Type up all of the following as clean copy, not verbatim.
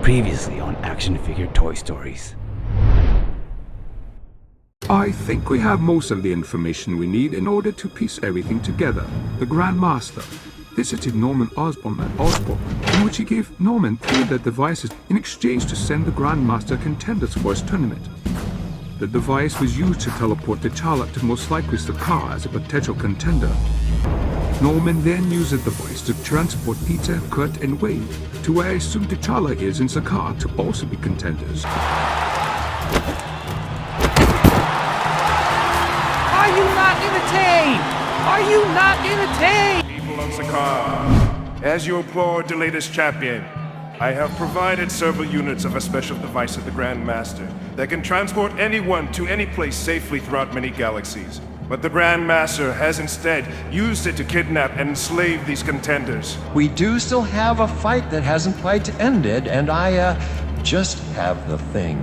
Previously on Action Figure Toy Stories. I think we have most of the information we need in order to piece everything together. The Grandmaster visited Norman Osborn at Osborn, in which he gave Norman 3 of the devices in exchange to send the Grandmaster contenders for his tournament. The device was used to teleport T'Challa to most likely Sakaar as a potential contender. Norman then used the device to transport Peter, Kurt, and Wade to where I assume T'Challa is in Sakaar to also be contenders. Are you not entertained? Are you not entertained? People of Sakaar, as your poor, the latest champion, I have provided several units of a special device of the Grandmaster that can transport anyone to any place safely throughout many galaxies. But the Grandmaster has instead used it to kidnap and enslave these contenders. We do still have a fight that hasn't quite ended, and I just have the thing.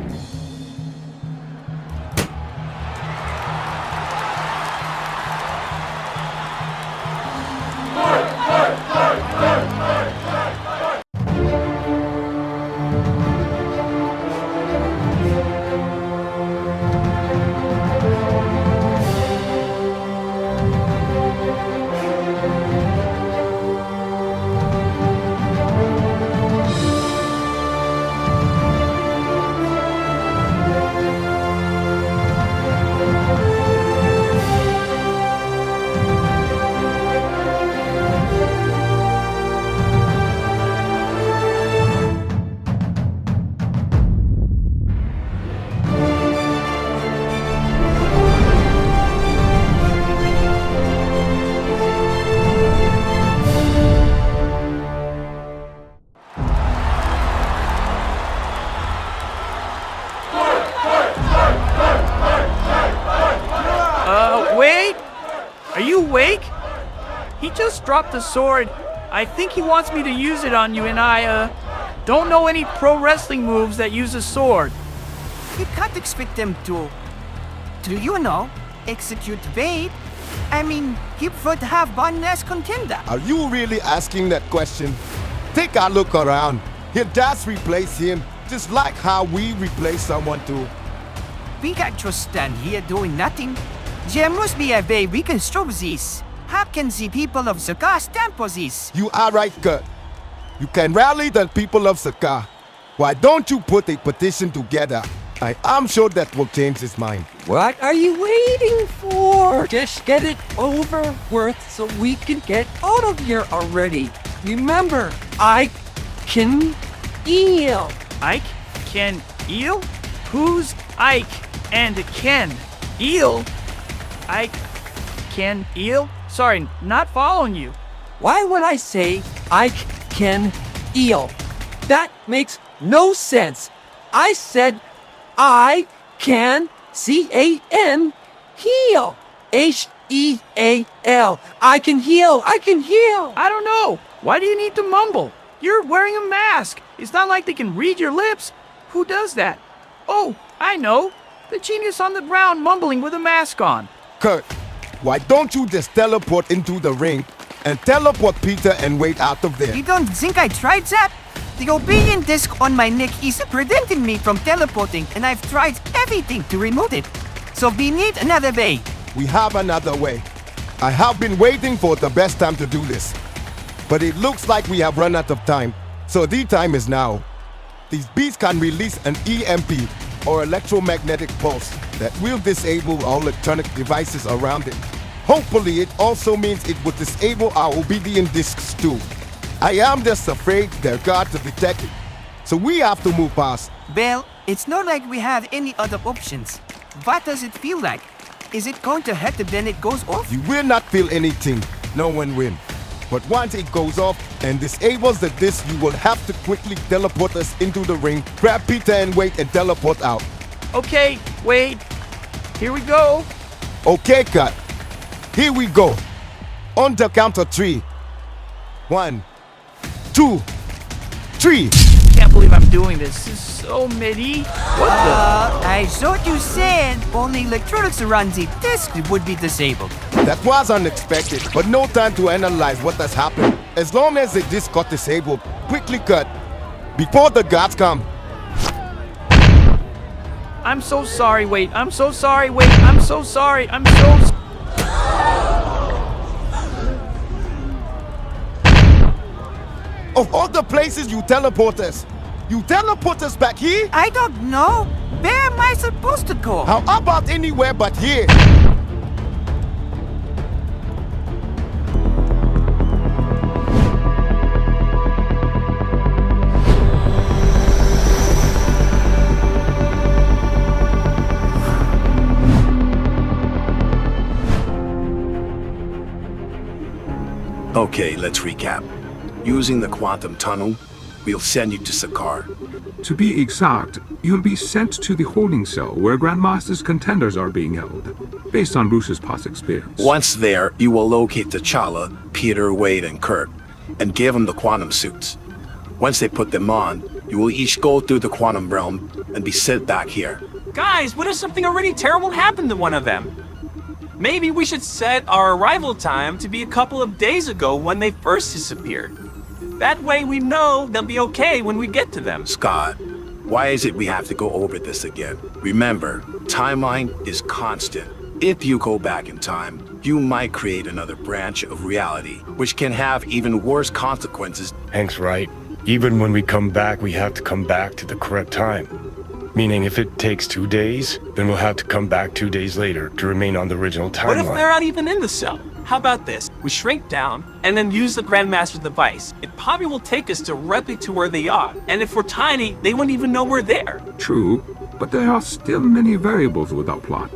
Wait! Are you awake? He just dropped the sword. I think he wants me to use it on you, and I, don't know any pro wrestling moves that use a sword. You can't expect them to, execute Wade. I mean, he would have one less contender. Are you really asking that question? Take a look around. He'll just replace him, just like how we replace someone too. We can't just stand here doing nothing. There must be a way we can stop this. How can the people of Sakaar stand for this? You are right, Kurt. You can rally the people of Sakaar. Why don't you put a petition together? I am sure that will change his mind. What are you waiting for? Just get it over with so we can get out of here already. Remember, I can heal. Ike? Ken? Eel? Who's Ike and Ken? Eel? Ike? Ken? Eel? Sorry, not following you. Why would I say I can heal? That makes no sense. I said I can C-A-N heal. H-E-A-L. I can heal. I can heal. I don't know. Why do you need to mumble? You're wearing a mask. It's not like they can read your lips. Who does that? Oh, I know. The genius on the ground mumbling with a mask on. Kurt, why don't you just teleport into the ring and teleport Peter and Wade out of there? You don't think I tried that? The obedient disc on my neck is preventing me from teleporting, and I've tried everything to remove it. So we need another way. We have another way. I have been waiting for the best time to do this. But it looks like we have run out of time. So the time is now. These beasts can release an EMP or electromagnetic pulse that will disable all electronic devices around it. Hopefully it also means it would disable our obedient discs too. I am just afraid they're going to detect it. So we have to move past. Well, it's not like we have any other options. What does it feel like? Is it going to hurt when it goes off? You will not feel anything. No one will. But once it goes off and disables the disc, you will have to quickly teleport us into the ring, grab Peter and Wade and teleport out. Okay, Wade. Here we go. Okay, Cut. Here we go. On the count of 3. 1, 2, 3. Can't believe I'm doing this. This is so midi. What the? I thought you said only electronics around the disc would be disabled. That was unexpected, but no time to analyze what has happened. As long as the disc got disabled, quickly Cut. before the gods come. I'm so sorry, wait. I'm so sorry, wait. I'm so sorry. I'm so Of all the places you teleport us back here? I don't know. Where am I supposed to go? How about anywhere but here? Okay, let's recap. Using the quantum tunnel, we'll send you to Sakaar. To be exact, you'll be sent to the holding cell where Grandmaster's contenders are being held, based on Bruce's past experience. Once there, you will locate T'Challa, Peter, Wade, and Kurt, and give them the quantum suits. Once they put them on, you will each go through the quantum realm and be sent back here. Guys, what if something already terrible happened to one of them? Maybe we should set our arrival time to be a couple of days ago when they first disappeared. That way we know they'll be okay when we get to them. Scott, why is it we have to go over this again? Remember, timeline is constant. If you go back in time, you might create another branch of reality, which can have even worse consequences. Hank's right. Even when we come back, we have to come back to the correct time. Meaning if it takes 2 days, then we'll have to come back 2 days later to remain on the original timeline. What if they're not even in the cell? How about this? We shrink down and then use the Grandmaster device. It probably will take us directly to where they are. And if we're tiny, they won't even know we're there. True, but there are still many variables with our plot.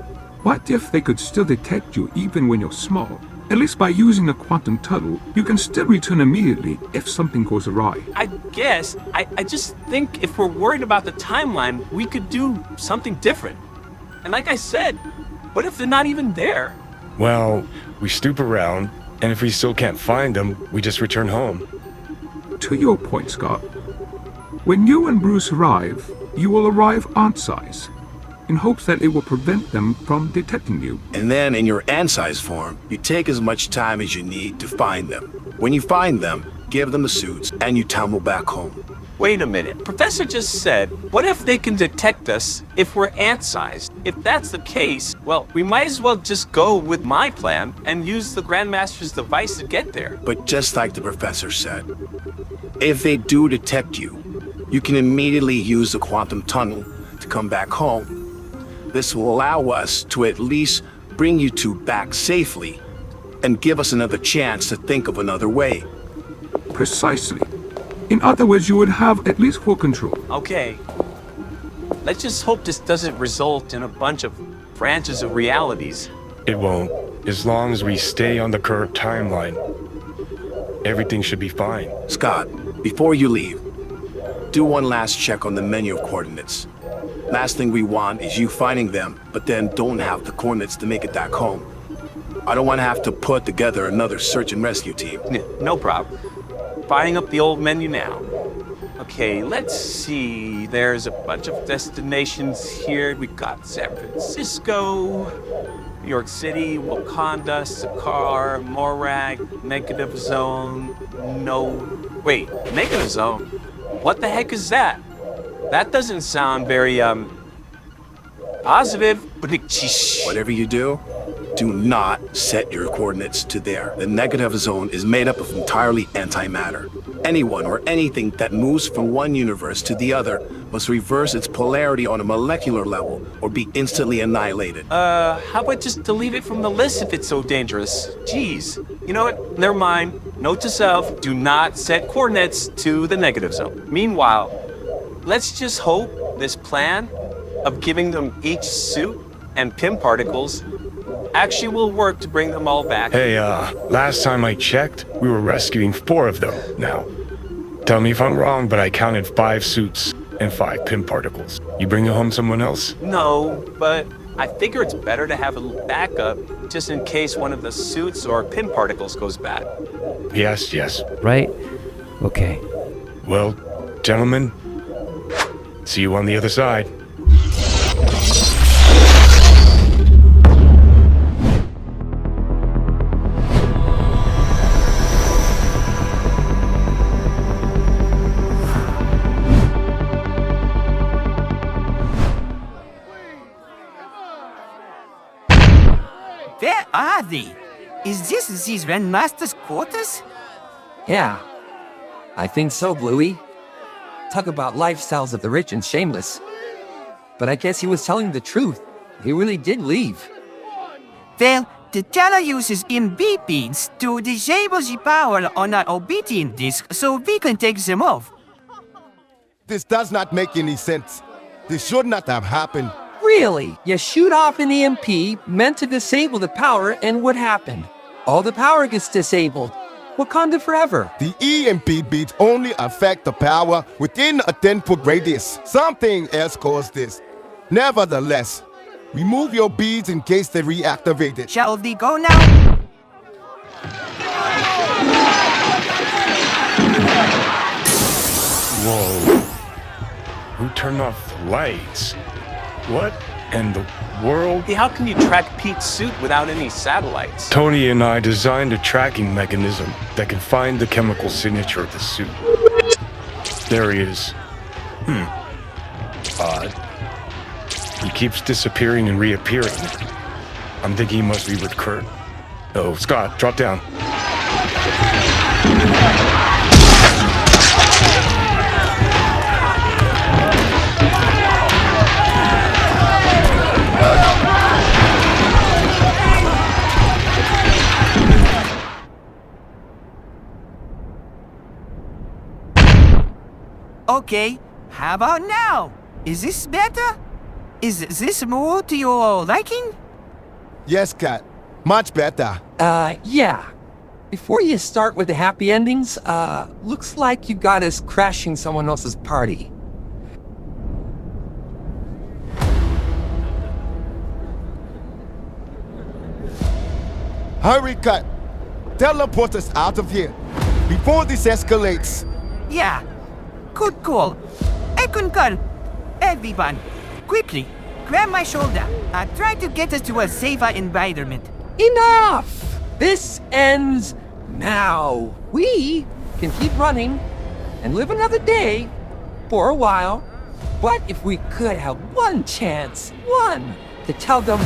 What if they could still detect you even when you're small? At least by using the quantum tunnel, you can still return immediately if something goes awry. I guess. I just think if we're worried about the timeline, we could do something different. And like I said, what if they're not even there? Well, we snoop around, and if we still can't find them, we just return home. To your point, Scott, when you and Bruce arrive, you will arrive ant-size, in hopes that it will prevent them from detecting you. And then in your ant-size form, you take as much time as you need to find them. When you find them, give them the suits, and you tumble back home. Wait a minute. Professor just said, what if they can detect us if we're ant-sized? If that's the case, well, we might as well just go with my plan and use the Grandmaster's device to get there. But just like the professor said, if they do detect you, you can immediately use the quantum tunnel to come back home. This will allow us to at least bring you two back safely and give us another chance to think of another way. Precisely. In other words, you would have at least full control. Okay. Let's just hope this doesn't result in a bunch of branches of realities. It won't. As long as we stay on the current timeline, everything should be fine. Scott, before you leave, do one last check on the menu of coordinates. Last thing we want is you finding them, but then don't have the coordinates to make it back home. I don't want to have to put together another search and rescue team. No problem. Firing up the old menu now. Okay, let's see. There's a bunch of destinations here. We got San Francisco, New York City, Wakanda, Sakaar, Morag, Negative Zone. No, wait, Negative Zone? What the heck is that? That doesn't sound very, positive. Whatever you do not set your coordinates to there. The negative zone is made up of entirely antimatter. Anyone or anything that moves from one universe to the other must reverse its polarity on a molecular level or be instantly annihilated. How about just delete it from the list if it's so dangerous? Jeez. You know what? Never mind. Note to self, do not set coordinates to the negative zone. Meanwhile, let's just hope this plan of giving them each suit and PIM particles actually will work to bring them all back. Hey, last time I checked, we were rescuing 4 of them now. Tell me if I'm wrong, but I counted 5 suits and 5 PIM particles. You bringing home someone else? No, but I figure it's better to have a backup just in case one of the suits or PIM particles goes bad. Yes. Right? Okay. Well, gentlemen, see you on the other side. are they? Is this the Grandmaster's quarters? Yeah, I think so, Bluey. Talk about lifestyles of the rich and shameless. But I guess he was telling the truth. He really did leave. Well, the teller uses MB beads to disable the power on our obedient disk so we can take them off. This does not make any sense. This should not have happened. Really? You shoot off an EMP meant to disable the power, and what happened? All the power gets disabled. Wakanda forever. The EMP beats only affect the power within a 10-foot radius. Something else caused this. Nevertheless, remove your beads in case they reactivate it. Shall we go now? Whoa. Who turned off the lights? What in the world? Hey, how can you track Pete's suit without any satellites? Tony and I designed a tracking mechanism that can find the chemical signature of the suit. There he is. Odd. He keeps disappearing and reappearing. I'm thinking he must be with Kurt. Oh, Scott, drop down. Okay, how about now? Is this better? Is this more to your liking? Yes, Cat. Much better. Yeah. Before you start with the happy endings, looks like you got us crashing someone else's party. Hurry, Cat. Teleport us out of here before this escalates. Yeah, good call. I concur. Everyone, quickly, grab my shoulder. Try to get us to a safer environment. Enough! This ends now. We can keep running and live another day for a while. But if we could have one chance, to tell them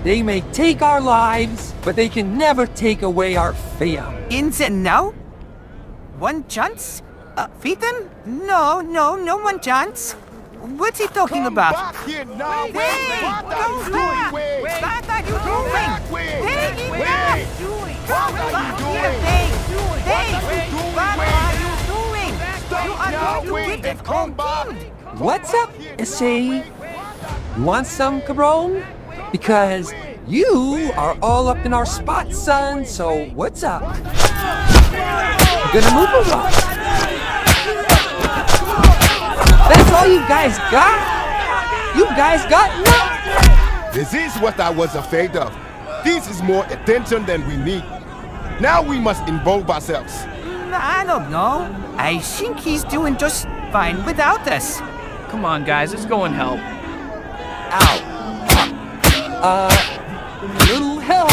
they may take our lives, but they can never take away our freedom. Instant now? One chance? Freedom? No one chance. What's he talking about? Back here now. Hey, What are you doing? Wait. What are you doing? Hey, enough! What are you doing? What are you doing? You are now, going to wait, get it come all back. killed. What's up, Issei? You want some, cabron? Because you are all up in our spot, son, so what's up? You gonna move or what? That's all you guys got? You guys got nothing? This is what I was afraid of. This is more attention than we need. Now we must involve ourselves. I don't know. I think he's doing just fine without us. Come on, guys, let's go and help. Little help.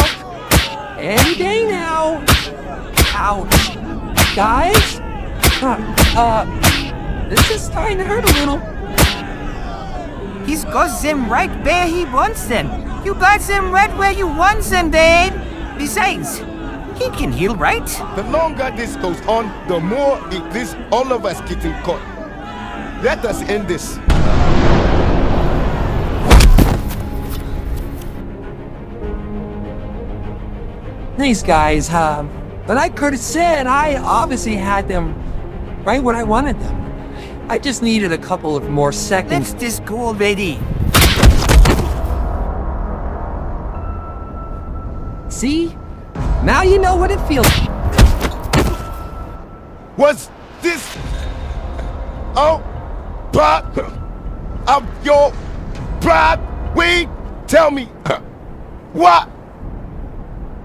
Any day now. Ouch. Guys? This is starting to hurt a little. He's got them right where he wants them. You got them right where you want them, babe. Besides, he can heal, right? The longer this goes on, the more it risks all of us getting caught. Let us end this. These guys, but like Curtis said, I obviously had them right where I wanted them. I just needed a couple of more seconds. Let's just go already. See? Now you know what it feels like. Was this all part of your pride? Tell me, what